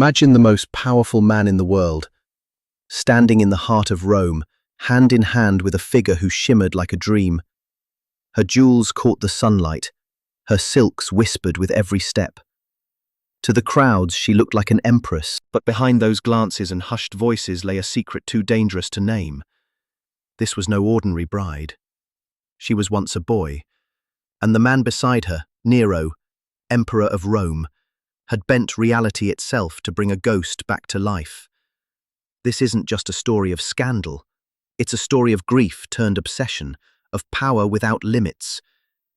Imagine the most powerful man in the world, standing in the heart of Rome, hand in hand with a figure who shimmered like a dream. Her jewels caught the sunlight, her silks whispered with every step. To the crowds, she looked like an empress, but behind those glances and hushed voices lay a secret too dangerous to name. This was no ordinary bride. She was once a boy, and the man beside her, Nero, Emperor of Rome, had bent reality itself to bring a ghost back to life. This isn't just a story of scandal. It's a story of grief turned obsession, of power without limits,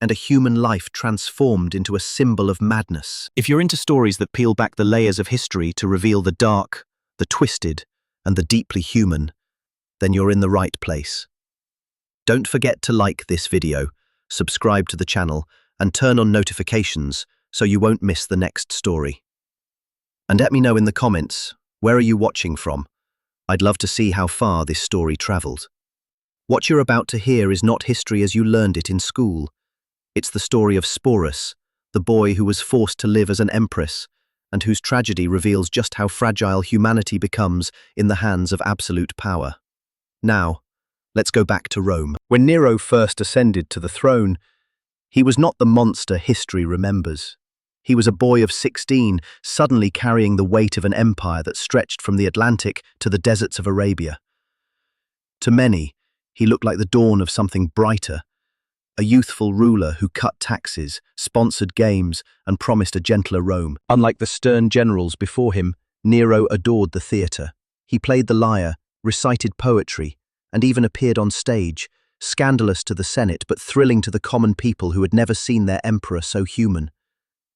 and a human life transformed into a symbol of madness. If you're into stories that peel back the layers of history to reveal the dark, the twisted, and the deeply human, then you're in the right place. Don't forget to like this video, subscribe to the channel, and turn on notifications so you won't miss the next story. And let me know in the comments, where are you watching from? I'd love to see how far this story traveled. What you're about to hear is not history as you learned it in school. It's the story of Sporus, the boy who was forced to live as an empress, and whose tragedy reveals just how fragile humanity becomes in the hands of absolute power. Now, let's go back to Rome. When Nero first ascended to the throne, he was not the monster history remembers. He was a boy of 16, suddenly carrying the weight of an empire that stretched from the Atlantic to the deserts of Arabia. To many, he looked like the dawn of something brighter, a youthful ruler who cut taxes, sponsored games, and promised a gentler Rome. Unlike the stern generals before him, Nero adored the theatre. He played the lyre, recited poetry, and even appeared on stage, scandalous to the Senate but thrilling to the common people who had never seen their emperor so human.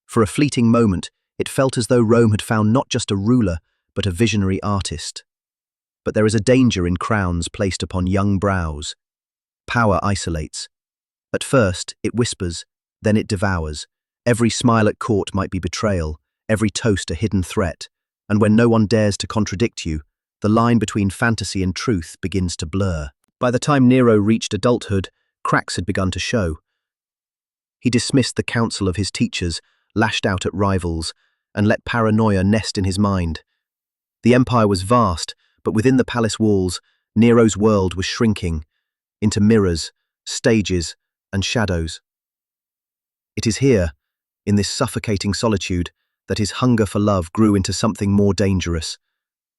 For a fleeting moment, it felt as though Rome had found not just a ruler, but a visionary artist. But there is a danger in crowns placed upon young brows. Power isolates. At first, it whispers, then it devours. Every smile at court might be betrayal, every toast a hidden threat, and when no one dares to contradict you, the line between fantasy and truth begins to blur. By the time Nero reached adulthood, cracks had begun to show. He dismissed the counsel of his teachers, lashed out at rivals, and let paranoia nest in his mind. The empire was vast, but within the palace walls, Nero's world was shrinking into mirrors, stages, and shadows. It is here, in this suffocating solitude, that his hunger for love grew into something more dangerous,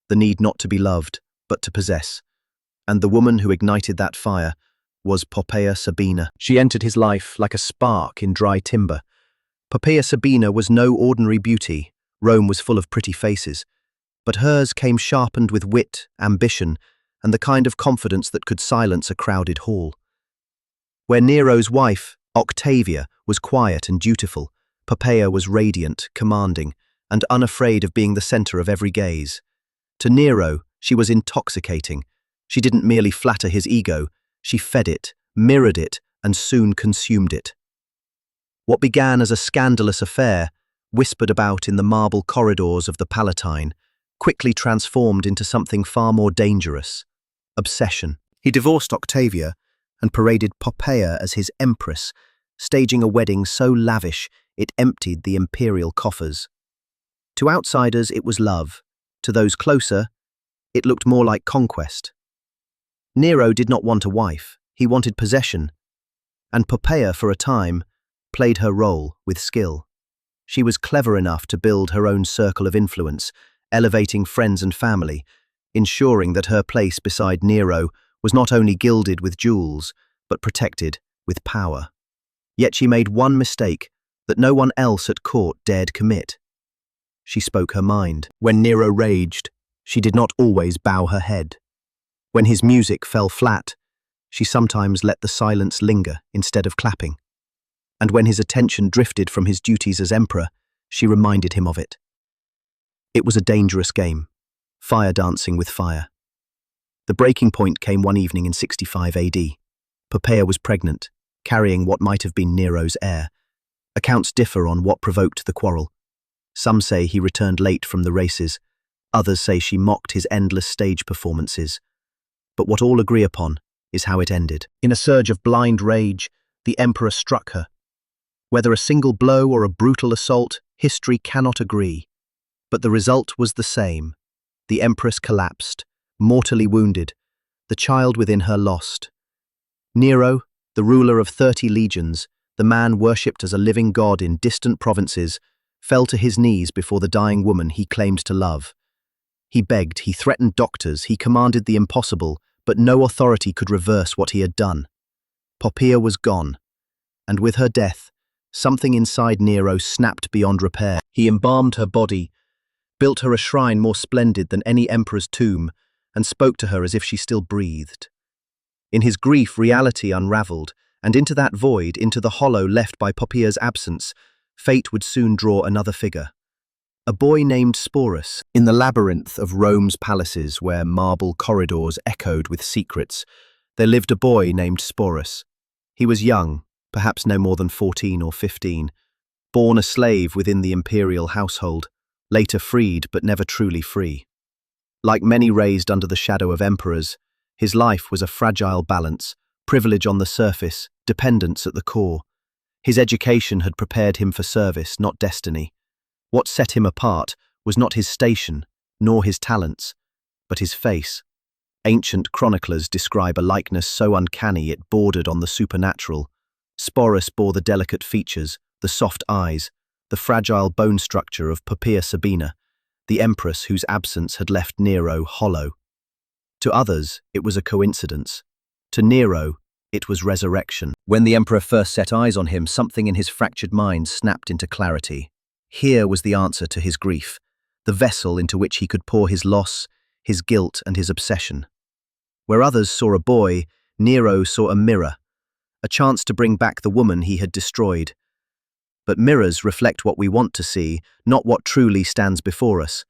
the need not to be loved, but to possess. And the woman who ignited that fire was Poppaea Sabina. She entered his life like a spark in dry timber. Poppaea Sabina was no ordinary beauty. Rome was full of pretty faces, but hers came sharpened with wit, ambition, and the kind of confidence that could silence a crowded hall. Where Nero's wife, Octavia, was quiet and dutiful, Poppaea was radiant, commanding, and unafraid of being the center of every gaze. To Nero, she was intoxicating. She didn't merely flatter his ego, she fed it, mirrored it, and soon consumed it. What began as a scandalous affair, whispered about in the marble corridors of the Palatine, quickly transformed into something far more dangerous: obsession. He divorced Octavia and paraded Poppaea as his empress, staging a wedding so lavish it emptied the imperial coffers. To outsiders it was love, to those closer, it looked more like conquest. Nero did not want a wife, he wanted possession, and Poppaea, for a time, played her role with skill. She was clever enough to build her own circle of influence, elevating friends and family, ensuring that her place beside Nero was not only gilded with jewels, but protected with power. Yet she made one mistake that no one else at court dared commit. She spoke her mind. When Nero raged, she did not always bow her head. When his music fell flat, she sometimes let the silence linger instead of clapping. And when his attention drifted from his duties as emperor, she reminded him of it. It was a dangerous game, fire dancing with fire. The breaking point came one evening in 65 AD. Poppaea was pregnant, carrying what might have been Nero's heir. Accounts differ on what provoked the quarrel. Some say he returned late from the races, others say she mocked his endless stage performances. But what all agree upon is how it ended. In a surge of blind rage, the emperor struck her. Whether a single blow or a brutal assault, history cannot agree. But the result was the same. The Empress collapsed, mortally wounded, the child within her lost. Nero, the ruler of 30 legions, the man worshipped as a living god in distant provinces, fell to his knees before the dying woman he claimed to love. He begged, he threatened doctors, he commanded the impossible, but no authority could reverse what he had done. Poppaea was gone, and with her death, something inside Nero snapped beyond repair. He embalmed her body, built her a shrine more splendid than any emperor's tomb, and spoke to her as if she still breathed. In his grief, reality unraveled, and into that void, into the hollow left by Poppaea's absence, fate would soon draw another figure. A boy named Sporus. In the labyrinth of Rome's palaces, where marble corridors echoed with secrets, there lived a boy named Sporus. He was young, perhaps no more than 14 or 15, born a slave within the imperial household, later freed but never truly free. Like many raised under the shadow of emperors, his life was a fragile balance, privilege on the surface, dependence at the core. His education had prepared him for service, not destiny. What set him apart was not his station, nor his talents, but his face. Ancient chroniclers describe a likeness so uncanny it bordered on the supernatural. Sporus bore the delicate features, the soft eyes, the fragile bone structure of Poppaea Sabina, the empress whose absence had left Nero hollow. To others, it was a coincidence. To Nero, it was resurrection. When the emperor first set eyes on him, something in his fractured mind snapped into clarity. Here was the answer to his grief, the vessel into which he could pour his loss, his guilt, and his obsession. Where others saw a boy, Nero saw a mirror, a chance to bring back the woman he had destroyed. But mirrors reflect what we want to see, not what truly stands before us.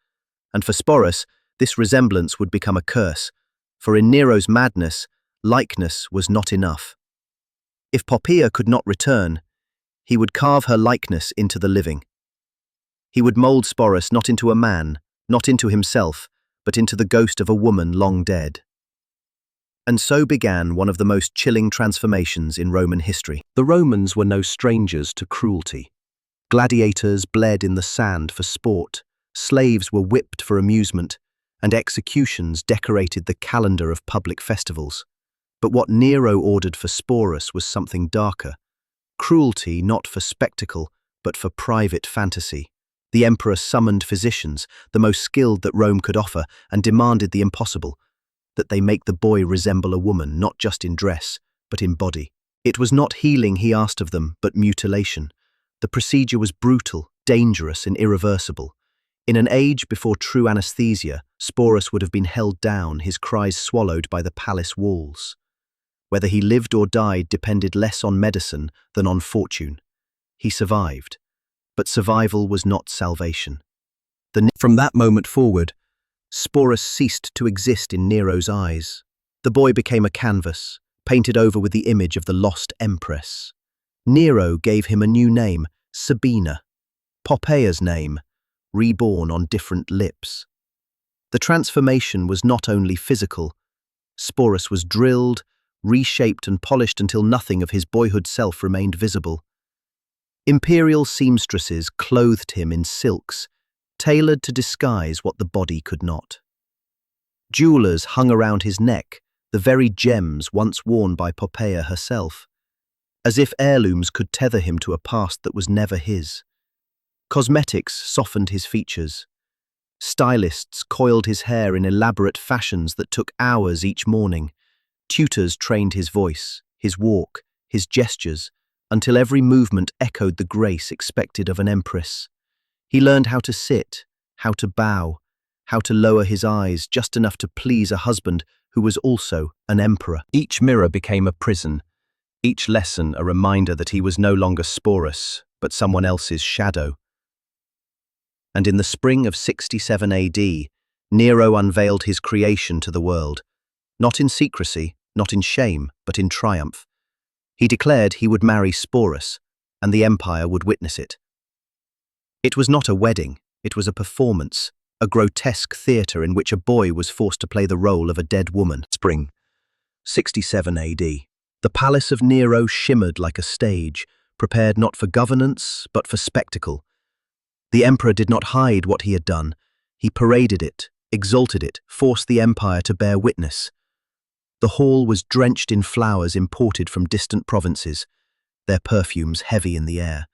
And for Sporus, this resemblance would become a curse, for in Nero's madness, likeness was not enough. If Poppaea could not return, he would carve her likeness into the living. He would mold Sporus not into a man, not into himself, but into the ghost of a woman long dead. And so began one of the most chilling transformations in Roman history. The Romans were no strangers to cruelty. Gladiators bled in the sand for sport, slaves were whipped for amusement, and executions decorated the calendar of public festivals. But what Nero ordered for Sporus was something darker. Cruelty not for spectacle, but for private fantasy. The emperor summoned physicians, the most skilled that Rome could offer, and demanded the impossible, that they make the boy resemble a woman, not just in dress, but in body. It was not healing he asked of them, but mutilation. The procedure was brutal, dangerous, and irreversible. In an age before true anesthesia, Sporus would have been held down, his cries swallowed by the palace walls. Whether he lived or died depended less on medicine than on fortune. He survived, but survival was not salvation. From that moment forward, Sporus ceased to exist in Nero's eyes. The boy became a canvas, painted over with the image of the lost Empress. Nero gave him a new name, Sabina, Poppaea's name, reborn on different lips. The transformation was not only physical. Sporus was drilled, reshaped and polished until nothing of his boyhood self remained visible. Imperial seamstresses clothed him in silks, tailored to disguise what the body could not. Jewelers hung around his neck, the very gems once worn by Poppaea herself, as if heirlooms could tether him to a past that was never his. Cosmetics softened his features. Stylists coiled his hair in elaborate fashions that took hours each morning. Tutors trained his voice, his walk, his gestures, until every movement echoed the grace expected of an empress. He learned how to sit, how to bow, how to lower his eyes just enough to please a husband who was also an emperor. Each mirror became a prison, each lesson a reminder that he was no longer Sporus, but someone else's shadow. And in the spring of 67 AD, Nero unveiled his creation to the world, not in secrecy, not in shame, but in triumph. He declared he would marry Sporus, and the empire would witness it. It was not a wedding, it was a performance, a grotesque theatre in which a boy was forced to play the role of a dead woman. Spring, 67 AD. The palace of Nero shimmered like a stage, prepared not for governance, but for spectacle. The emperor did not hide what he had done. He paraded it, exalted it, forced the empire to bear witness. The hall was drenched in flowers imported from distant provinces, their perfumes heavy in the air.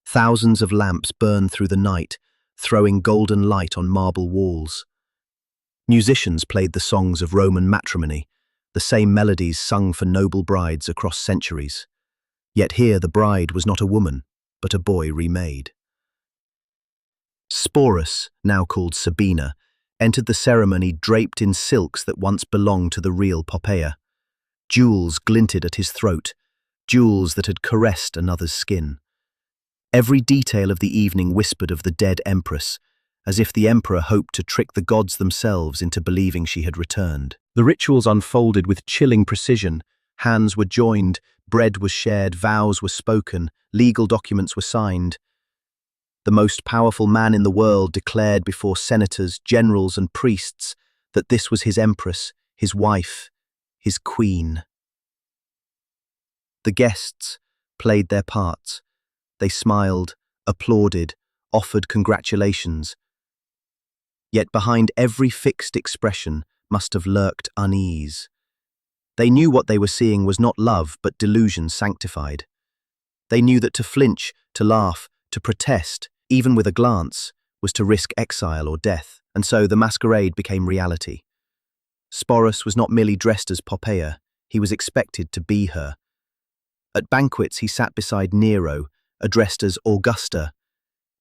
Thousands of lamps burned through the night, throwing golden light on marble walls. Musicians played the songs of Roman matrimony, the same melodies sung for noble brides across centuries. Yet here the bride was not a woman, but a boy remade. Sporus, now called Sabina, entered the ceremony draped in silks that once belonged to the real Poppaea. Jewels glinted at his throat, jewels that had caressed another's skin. Every detail of the evening whispered of the dead Empress, as if the emperor hoped to trick the gods themselves into believing she had returned. The rituals unfolded with chilling precision. Hands were joined, bread was shared, vows were spoken, legal documents were signed. The most powerful man in the world declared before senators, generals, and priests that this was his empress, his wife, his queen. The guests played their parts. They smiled, applauded, offered congratulations. Yet behind every fixed expression must have lurked unease. They knew what they were seeing was not love but delusion sanctified. They knew that to flinch, to laugh, to protest, even with a glance, was to risk exile or death, and so the masquerade became reality. Sporus was not merely dressed as Poppaea, he was expected to be her. At banquets he sat beside Nero, addressed as Augusta.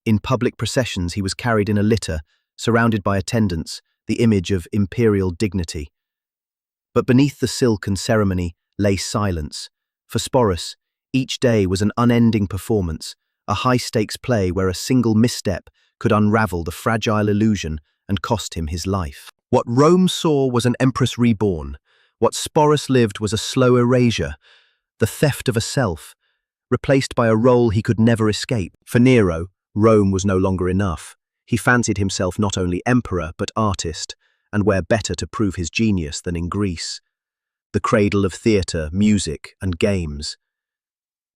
In public processions he was carried in a litter, surrounded by attendants, the image of imperial dignity. But beneath the silk and ceremony lay silence. For Sporus, each day was an unending performance, a high-stakes play where a single misstep could unravel the fragile illusion and cost him his life. What Rome saw was an empress reborn. What Sporus lived was a slow erasure, the theft of a self, replaced by a role he could never escape. For Nero, Rome was no longer enough. He fancied himself not only emperor but artist, and where better to prove his genius than in Greece, the cradle of theatre, music, and games.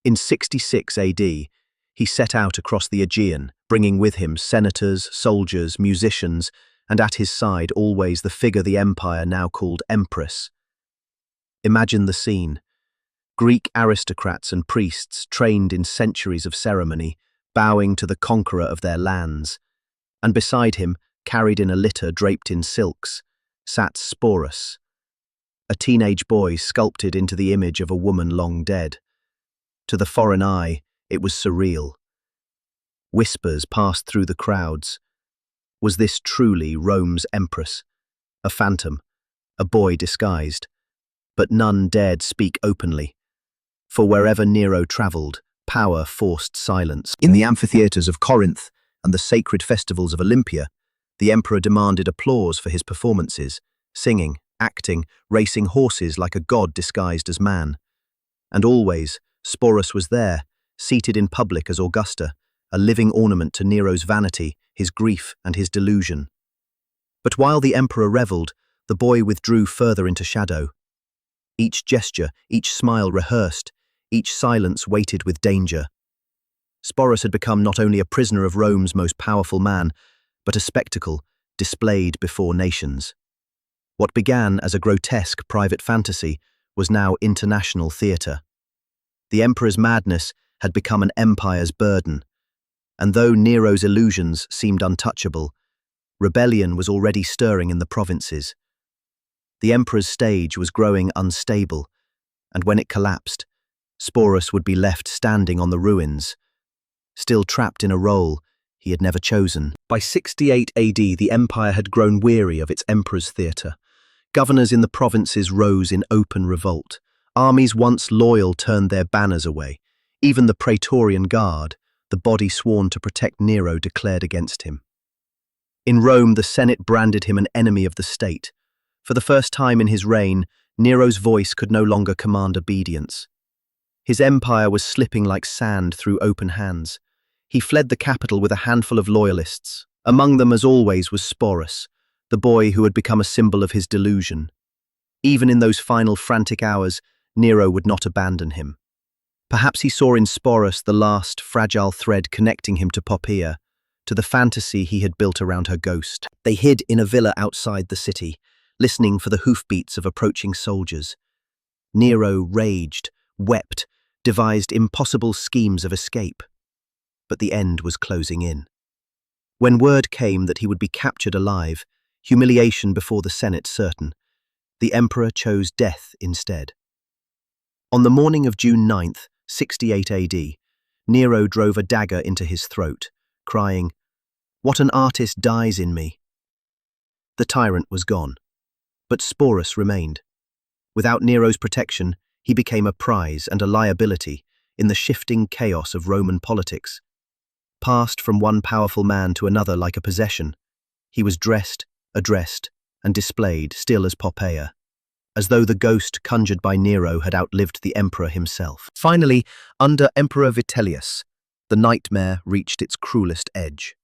In 66 AD, he set out across the Aegean, bringing with him senators, soldiers, musicians, and at his side always the figure the empire now called Empress. Imagine the scene. Greek aristocrats and priests trained in centuries of ceremony, bowing to the conqueror of their lands. And beside him, carried in a litter draped in silks, sat Sporus, a teenage boy sculpted into the image of a woman long dead. To the foreign eye, it was surreal. Whispers passed through the crowds. Was this truly Rome's empress? A phantom, a boy disguised? But none dared speak openly. For wherever Nero travelled, power forced silence. In the amphitheatres of Corinth and the sacred festivals of Olympia, the emperor demanded applause for his performances, singing, acting, racing horses like a god disguised as man. And always, Sporus was there, seated in public as Augusta, a living ornament to Nero's vanity, his grief, and his delusion. But while the emperor revelled, the boy withdrew further into shadow. Each gesture, each smile rehearsed, each silence weighted with danger. Sporus had become not only a prisoner of Rome's most powerful man, but a spectacle displayed before nations. What began as a grotesque private fantasy was now international theatre. The emperor's madness had become an empire's burden, and though Nero's illusions seemed untouchable, rebellion was already stirring in the provinces. The emperor's stage was growing unstable, and when it collapsed, Sporus would be left standing on the ruins, still trapped in a role he had never chosen. By 68 AD, the empire had grown weary of its emperor's theatre. Governors in the provinces rose in open revolt. Armies once loyal turned their banners away. Even the Praetorian Guard, the body sworn to protect Nero, declared against him. In Rome, the Senate branded him an enemy of the state. For the first time in his reign, Nero's voice could no longer command obedience. His empire was slipping like sand through open hands. He fled the capital with a handful of loyalists. Among them, as always, was Sporus, the boy who had become a symbol of his delusion. Even in those final frantic hours, Nero would not abandon him. Perhaps he saw in Sporus the last fragile thread connecting him to Poppaea, to the fantasy he had built around her ghost. They hid in a villa outside the city, listening for the hoofbeats of approaching soldiers. Nero raged, wept, devised impossible schemes of escape. But the end was closing in. When word came that he would be captured alive, humiliation before the Senate certain, the emperor chose death instead. On the morning of June 9th, 68 AD, Nero drove a dagger into his throat, crying, "What an artist dies in me!" The tyrant was gone, but Sporus remained. Without Nero's protection, he became a prize and a liability in the shifting chaos of Roman politics. Passed from one powerful man to another like a possession, he was dressed, addressed, and displayed still as Poppaea, as though the ghost conjured by Nero had outlived the emperor himself. Finally, under Emperor Vitellius, the nightmare reached its cruelest edge.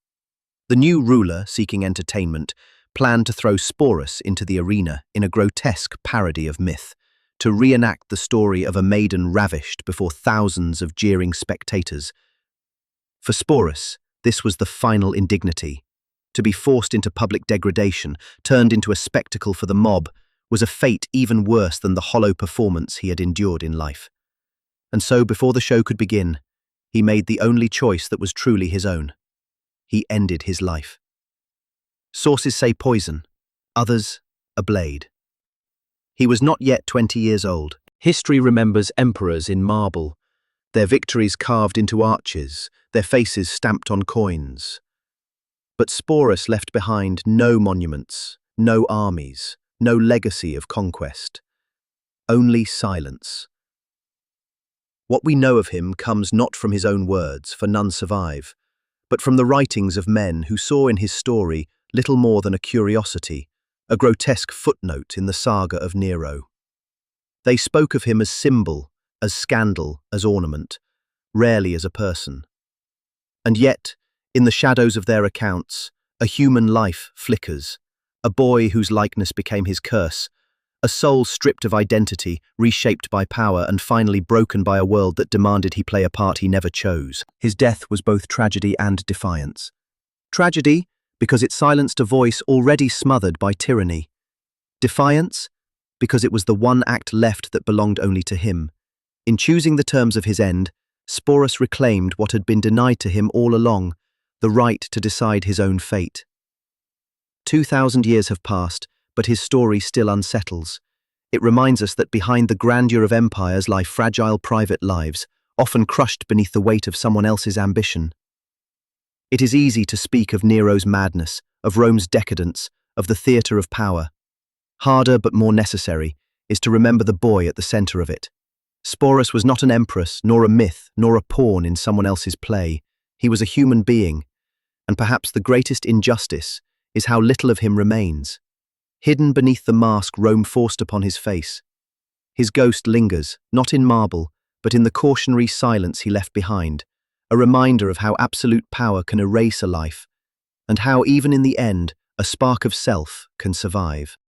The new ruler, seeking entertainment, planned to throw Sporus into the arena in a grotesque parody of myth, to reenact the story of a maiden ravished before thousands of jeering spectators. For Sporus, this was the final indignity. To be forced into public degradation, turned into a spectacle for the mob, was a fate even worse than the hollow performance he had endured in life. And so, before the show could begin, he made the only choice that was truly his own. He ended his life. Sources say poison, others a blade. He was not yet 20 years old. History remembers emperors in marble, their victories carved into arches, their faces stamped on coins. But Sporus left behind no monuments, no armies, no legacy of conquest. Only silence. What we know of him comes not from his own words, for none survive, but from the writings of men who saw in his story little more than a curiosity, a grotesque footnote in the saga of Nero. They spoke of him as symbol, as scandal, as ornament, rarely as a person. And yet, in the shadows of their accounts, a human life flickers, a boy whose likeness became his curse, a soul stripped of identity, reshaped by power, and finally broken by a world that demanded he play a part he never chose. His death was both tragedy and defiance. Tragedy, because it silenced a voice already smothered by tyranny. Defiance, because it was the one act left that belonged only to him. In choosing the terms of his end, Sporus reclaimed what had been denied to him all along, the right to decide his own fate. 2,000 years have passed, but his story still unsettles. It reminds us that behind the grandeur of empires lie fragile private lives, often crushed beneath the weight of someone else's ambition. It is easy to speak of Nero's madness, of Rome's decadence, of the theatre of power. Harder but more necessary is to remember the boy at the centre of it. Sporus was not an empress, nor a myth, nor a pawn in someone else's play. He was a human being, and perhaps the greatest injustice is how little of him remains. Hidden beneath the mask Rome forced upon his face, his ghost lingers, not in marble, but in the cautionary silence he left behind, a reminder of how absolute power can erase a life, and how even in the end, a spark of self can survive.